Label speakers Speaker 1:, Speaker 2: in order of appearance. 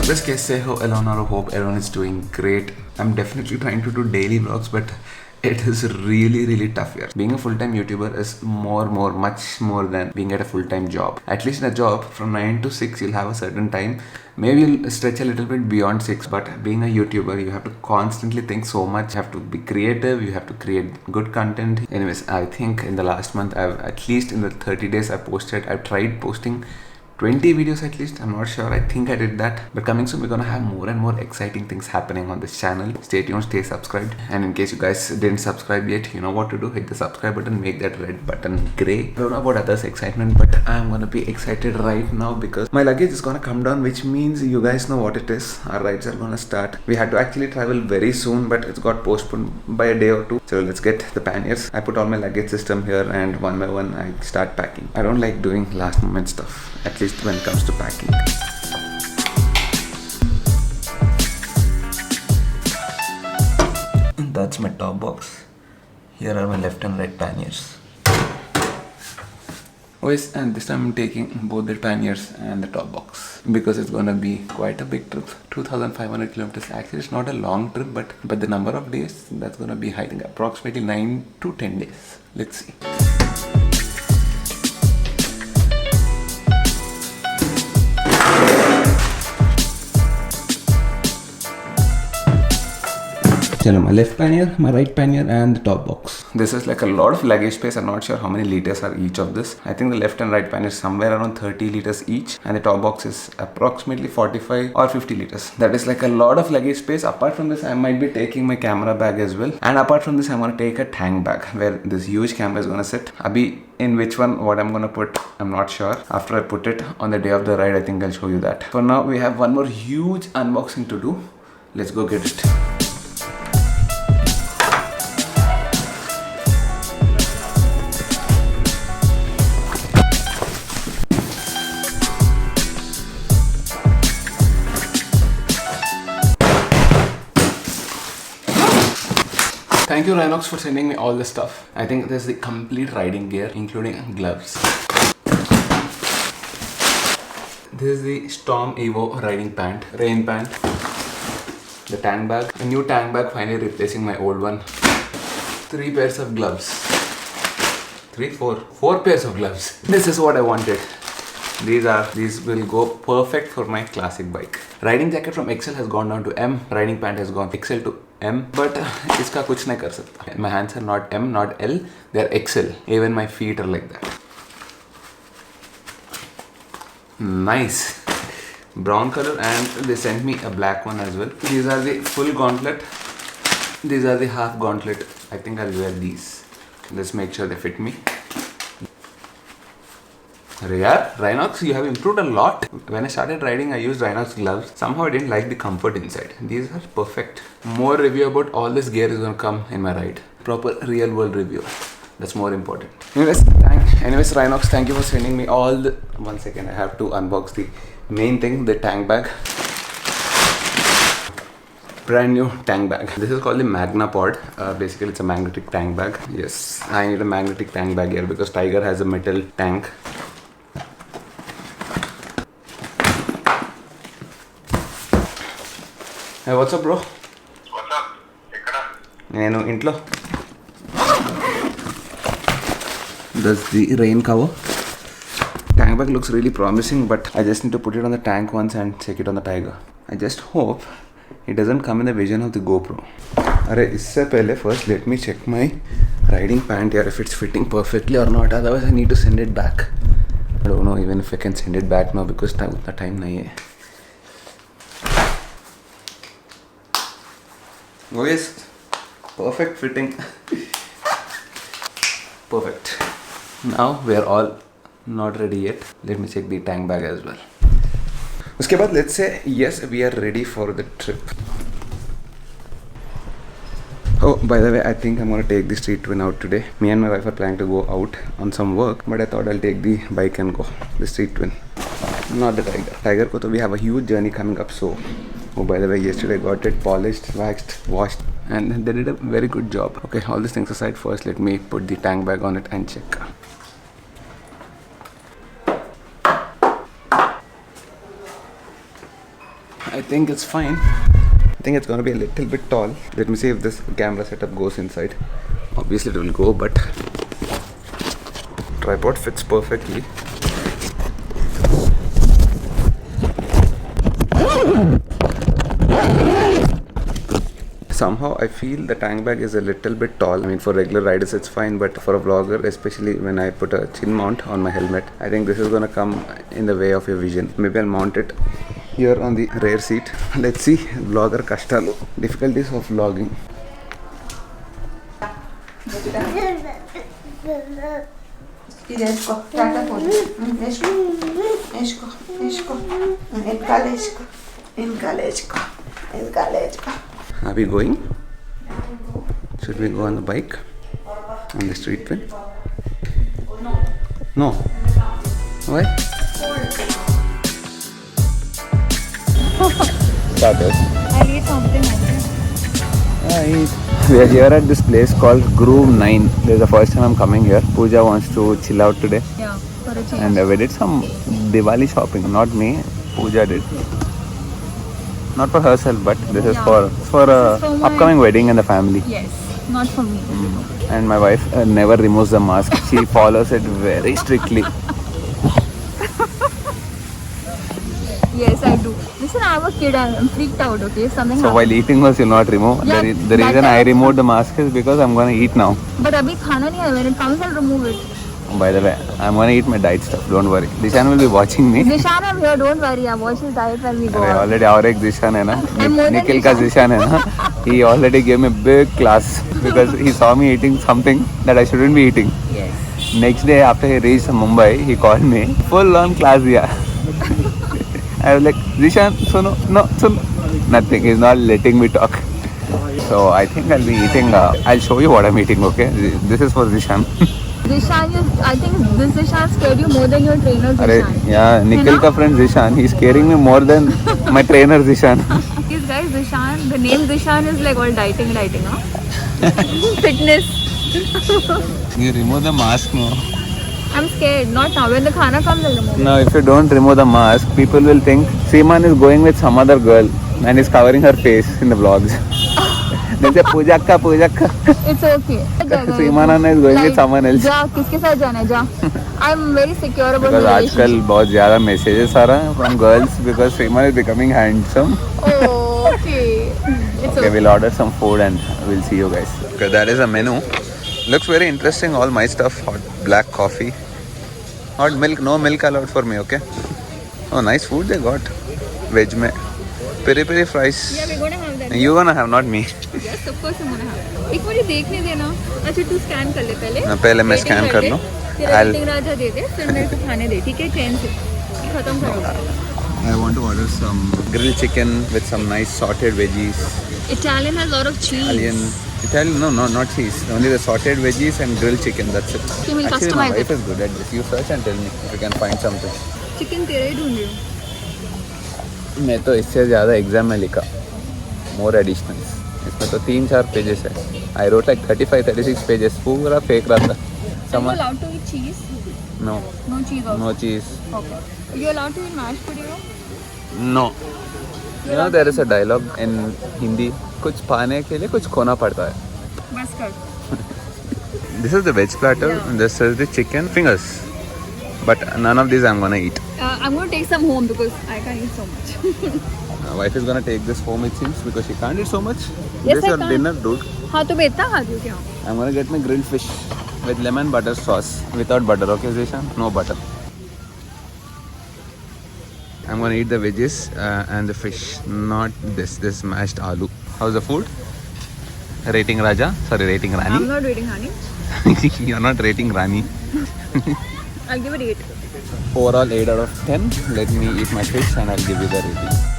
Speaker 1: Just guys, say hello, Eleanor. Hope everyone is doing great. I'm definitely trying to do daily vlogs, but it is really tough here. Being a full-time YouTuber is much more than being at a full-time job. At least in a job, from 9 to 6, you'll have a certain time. Maybe you'll stretch a little bit beyond 6, but being a YouTuber, you have to constantly think so much. You have to be creative, you have to create good content. Anyways, I think in the last month, at least in the 30 days I've tried posting 20 videos at least. I'm not sure. I think I did that. But coming soon, we're gonna have more and more exciting things happening on this channel. Stay tuned, stay subscribed. And in case you guys didn't subscribe yet, you know what to do. Hit the subscribe button, make that red button gray. I don't know about others' excitement, but I'm gonna be excited right now because my luggage is gonna come down, which means you guys know what it is. Our rides are gonna start. We had to actually travel very soon, but it's got postponed by a day or two. So let's get the panniers. I put all my luggage system here, and one by one I start packing. I don't like doing last moment stuff, at least when it comes to packing. That's my top box. Here are my left and right panniers. Oh yes, and this time I'm taking both the panniers and the top box because it's gonna be quite a big trip. 2,500 kilometers. Actually, it's not a long trip, but the number of days, that's gonna be, I think, approximately 9 to 10 days. Let's see. My left pannier, my right pannier, and the top box. This is like a lot of luggage space. I'm not sure how many liters are each of this. I think the left and right pannier is somewhere around 30 liters each, and the top box is approximately 45 or 50 liters. That is like a lot of luggage space. Apart from this, I might be taking my camera bag as well. And apart from this, I'm gonna take a tank bag where this huge camera is gonna sit. Abhi, in which one, what I'm gonna put, I'm not sure. After I put it on the day of the ride, I think I'll show you that. For now, we have one more huge unboxing to do. Let's go get it. Thank you Rhinox for sending me all this stuff. I think there's the complete riding gear, including gloves. This is the Storm Evo riding pant, rain pant, the tank bag, a new tank bag finally replacing my old one, 3 pairs of gloves, 4 pairs of gloves. This is what I wanted. These will go perfect for my classic bike. Riding jacket from XL has gone down to M. Riding pant has gone XL to M. But iska kuch nahi kar sakta. My hands are not M, not L. They are XL. Even my feet are like that. Nice. Brown color, and they sent me a black one as well. These are the full gauntlet. These are the half gauntlet. I think I'll wear these. Let's make sure they fit me. Yeah, Rhinox, you have improved a lot. When I started riding, I used Rhinox gloves. Somehow I didn't like the comfort inside. These are perfect. More review about all this gear is going to come in my ride. Proper real world review. That's more important. Anyways, Rhinox, thank you for sending me all the... One second, I have to unbox the main thing, the tank bag. Brand new tank bag. This is called the Magna Pod. Basically, it's a magnetic tank bag. Yes, I need a magnetic tank bag here because Tiger has a metal tank. Hey, what's up, bro?
Speaker 2: What's up?
Speaker 1: Nenu intlo. That's the rain cover. Tank bag looks really promising, but I just need to put it on the tank once and check it on the Tiger. I just hope it doesn't come in the vision of the GoPro. Arey, isse pehle first let me check my riding pant here if it's fitting perfectly or not. Otherwise, I need to send it back. I don't know even if I can send it back now because utna time nahi hai. Oh yes, perfect fitting. Perfect. Now we are all not ready yet. Let me check the tank bag as well. Uske baad, let's say yes, we are ready for the trip. Oh, by the way, I think I'm gonna take the Street Twin out today. Me and my wife are planning to go out on some work, but I thought I'll take the bike and go. The Street Twin, not the Tiger. Tiger ko to we have a huge journey coming up, so. Oh, by the way, yesterday I got it polished, waxed, washed, and they did a very good job. Okay, all these things aside, first let me put the tank bag on it and check. I think it's fine. I think it's gonna be a little bit tall. Let me see if this camera setup goes inside. Obviously it will go, but tripod fits perfectly. Somehow I feel the tank bag is a little bit tall. I mean, for regular riders it's fine, but for a vlogger, especially when I put a chin mount on my helmet, I think this is gonna come in the way of your vision. Maybe I'll mount it here on the rear seat. Let's see. Vlogger kashtalu. Difficulties of vlogging. Are we going? Should we go on the bike? On the street train? No. Why? Starters.
Speaker 2: I'll eat something.
Speaker 1: We are here at this place called Groove 9. This is the first time I'm coming here. Pooja wants to chill out today.
Speaker 2: Yeah, for a change.
Speaker 1: And we did some Diwali shopping. Not me, Pooja did. Not for herself, but this is for
Speaker 2: my
Speaker 1: upcoming wedding in the family.
Speaker 2: Yes, not for me.
Speaker 1: And my wife never removes the mask. She follows it very strictly.
Speaker 2: Yes, I do. Listen, I have a kid. I'm freaked out. Okay, if something.
Speaker 1: So while eating also you'll not remove.
Speaker 2: Yeah,
Speaker 1: The
Speaker 2: that
Speaker 1: reason I
Speaker 2: time-
Speaker 1: removed the mask is because I'm gonna eat now.
Speaker 2: But abhi khana nahi hai. When it comes, I'll remove it.
Speaker 1: By the way, I'm gonna eat my diet stuff. Don't worry. Dishan will be watching me.
Speaker 2: Zishan, I'm here. Don't worry. I watch his diet when we go
Speaker 1: अरे
Speaker 2: out.
Speaker 1: already और एक Dishan है ना,
Speaker 2: I'm more than
Speaker 1: Nikhil का Dishan है ना, he already gave me big class because he saw me eating something that I shouldn't be eating.
Speaker 2: Yes.
Speaker 1: Next day after he reached Mumbai, he called me, full on class दिया. I was like, Dishan, सुनो, no, सुनो. Nothing, he's not letting me talk. So I think I'll be eating, I'll show you what I'm eating, okay? This is for Dishan.
Speaker 2: Zishan, I think this Zishan scared you more than your trainer
Speaker 1: अरे
Speaker 2: Zishan.
Speaker 1: yeah, Nikhil
Speaker 2: ना?
Speaker 1: का friend Zishan, he's scaring me more than my trainer Zishan.
Speaker 2: Yes, guys, Zishan. The name Zishan is like all dieting, huh? Fitness.
Speaker 1: You remove the mask, no?
Speaker 2: I'm scared. Not now. When the khana comes, I'll remove it.
Speaker 1: No, if you don't remove the mask, people will think Seeman is going with some other girl and is covering her face in the vlogs. They say Pooja ka.
Speaker 2: It's okay.
Speaker 1: Seeman Anna is going with someone else.
Speaker 2: जा किसके साथ जाना है जा. I'm very secure about
Speaker 1: Because
Speaker 2: my
Speaker 1: आजकल
Speaker 2: relationship.
Speaker 1: बहुत ज़्यादा messages आ रहा है from girls because Seeman is becoming handsome.
Speaker 2: Oh, okay. It's
Speaker 1: Okay,
Speaker 2: okay.
Speaker 1: we'll order some food and we'll see you guys. Okay, that is a menu. Looks very interesting. All my stuff. Hot black coffee. Hot milk. No milk allowed for me. Okay. Oh, nice food they got. Veg में. Peri fries.
Speaker 2: Yeah, we're gonna have that.
Speaker 1: You gonna have, not me.
Speaker 2: Yes, of course I'm gonna have. एक मुझे देखने देना. अच्छा तू scan कर ले पहले.
Speaker 1: पहले मैं
Speaker 2: Rating
Speaker 1: scan कर
Speaker 2: दे.
Speaker 1: लूँ.
Speaker 2: तेरा
Speaker 1: I'll-
Speaker 2: rating राजा दे दे. फिर मेरे को खाने दे. ठीक है चैन से. ये खत्म करो.
Speaker 1: I want to order some grilled chicken with some nice sauteed veggies.
Speaker 2: Italian has a lot of cheese.
Speaker 1: Italian, no, not cheese. Only the sauteed veggies and grilled chicken. That's it.
Speaker 2: Okay, we'll
Speaker 1: Actually, my
Speaker 2: customize
Speaker 1: wife
Speaker 2: it.
Speaker 1: is good at this. You search and tell me if you can find something.
Speaker 2: Chicken तेरा ही ढूंढ रही हूँ.
Speaker 1: मैं तो इससे ज़्यादा exam में लिखा. More additionals. इसमें तो 3-4 पेजेस है. I wrote like 35-36 pages. पूरा फेक रहा था.
Speaker 2: Are you allowed to eat cheese?
Speaker 1: No,
Speaker 2: No cheese also.
Speaker 1: no cheese.
Speaker 2: Okay. Are you allowed to eat mashed potato?
Speaker 1: No. You know there is a dialogue in Hindi. कुछ पाने के लिए कुछ खोना पड़ता है.
Speaker 2: बस कर.
Speaker 1: This is the veg platter.
Speaker 2: Yeah.
Speaker 1: And this is the chicken fingers. But none of these I'm gonna eat.
Speaker 2: I'm going to take some home because I can't eat so much.
Speaker 1: My wife is gonna take this home, it seems, because she can't eat so much.
Speaker 2: Yes,
Speaker 1: This is
Speaker 2: I
Speaker 1: your
Speaker 2: can't.
Speaker 1: dinner, dude.
Speaker 2: हाँ तो मैं इतना खाती हूँ क्या?
Speaker 1: I'm gonna get my grilled fish with lemon butter sauce. Without butter, okay, Zishan? No butter. I'm gonna eat the veggies and the fish, not this mashed aloo. How's the food? Rating Raja? Sorry, rating
Speaker 2: I'm
Speaker 1: Rani.
Speaker 2: not rating honey.
Speaker 1: You're not rating Rani.
Speaker 2: I'll give it 8.
Speaker 1: Overall 8 out of 10. Let me eat my fish and I'll give you the rating.